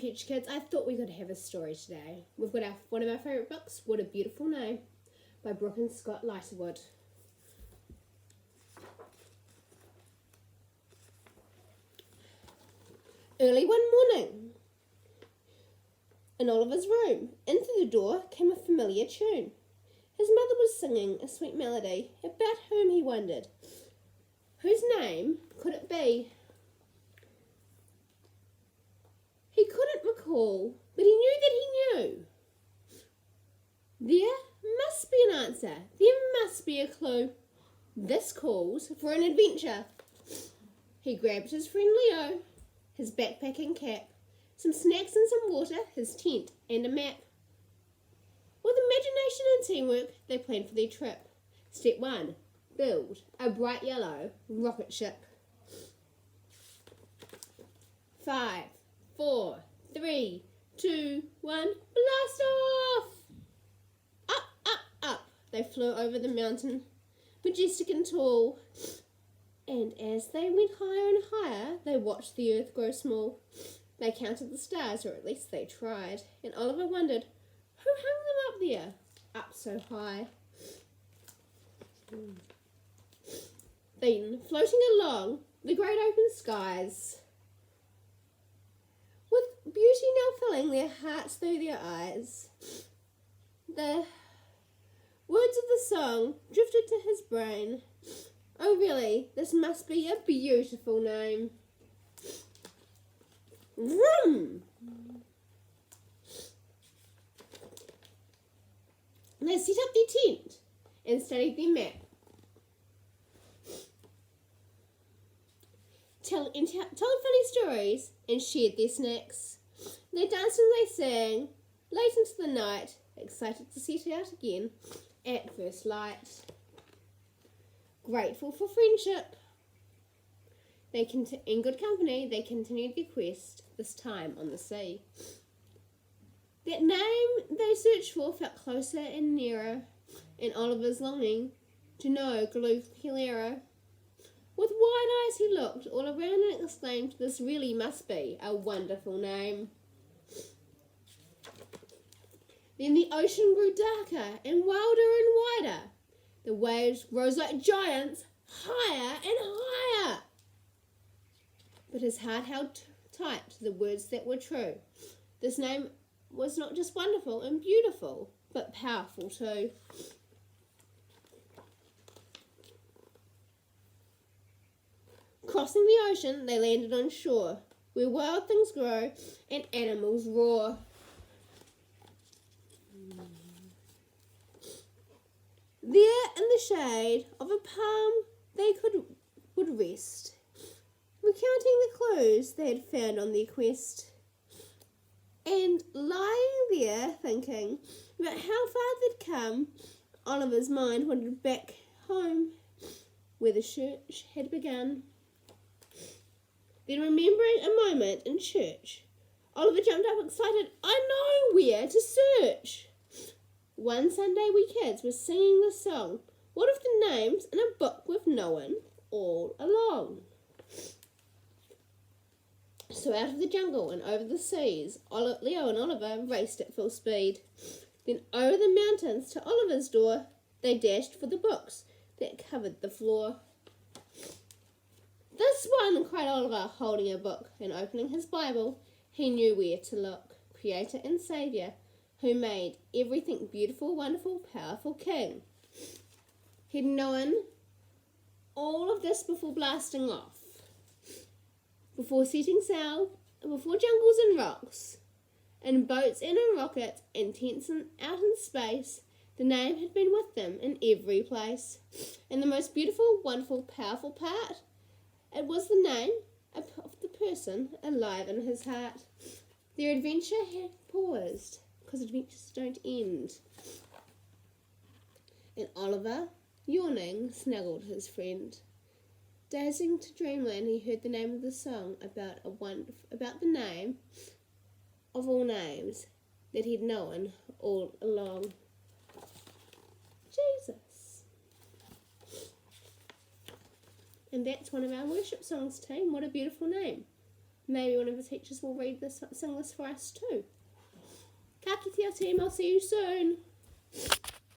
Future Kids, I thought we could have a story today. We've got one of our favourite books, What a Beautiful Name, by Brooke and Scott Lighterwood. Early one morning, in Oliver's room, in through the door came a familiar tune. His mother was singing a sweet melody, about whom he wondered. Whose name could it be? He couldn't recall, but he knew that he knew. There must be an answer. There must be a clue. This calls for an adventure. He grabbed his friend Leo, his backpack and cap, some snacks and some water, his tent and a map. With imagination and teamwork, they planned for their trip. Step 1. Build a bright yellow rocket ship. 5, 4, 3, 2, 1, blast off! Up, up, up. They flew over the mountain, majestic and tall. And as they went higher and higher, they watched the earth grow small. They counted the stars, or at least they tried. And Oliver wondered, who hung them up there, up so high? Then, floating along the great open skies, with beauty now filling their hearts through their eyes, the words of the song drifted to his brain. Oh really, this must be a beautiful name. Vroom! They set up their tent and studied their map. Told funny stories and shared their snacks. They danced and they sang late into the night, excited to set out again at first light. Grateful for friendship, in good company, they continued their quest, this time on the sea. That name they searched for felt closer and nearer, and Oliver's longing to know grew clearer. With wide eyes he looked all around and exclaimed, this really must be a wonderful name. Then the ocean grew darker and wilder and wider. The waves rose like giants, higher and higher. But his heart held tight to the words that were true. This name was not just wonderful and beautiful, but powerful too. Crossing the ocean, they landed on shore, where wild things grow and animals roar. There in the shade of a palm they would rest, recounting the clues they had found on their quest, and lying there thinking about how far they'd come, Oliver's mind wandered back home where the church had begun. Then, remembering a moment in church, Oliver jumped up excited. I know where to search. One Sunday we kids were singing this song. What if the names in a book with known all along? So out of the jungle and over the seas, Leo and Oliver raced at full speed. Then over the mountains to Oliver's door, they dashed for the books that covered the floor. This one, cried Oliver, holding a book and opening his Bible. He knew where to look. Creator and Saviour, who made everything beautiful, wonderful, powerful King. He'd known all of this before blasting off, before setting sail, before jungles and rocks, and boats and in rockets and tents and out in space. The name had been with them in every place. And the most beautiful, wonderful, powerful part, it was the name of the person alive in his heart. Their adventure had paused, because adventures don't end. And Oliver, yawning, snuggled his friend. Dazing to dreamland, he heard the name of the song about the name of all names that he'd known all along. Jesus. And that's one of our worship songs, team. What a beautiful name. maybe one of the teachers will sing this for us too. Ka kite team, I'll see you soon.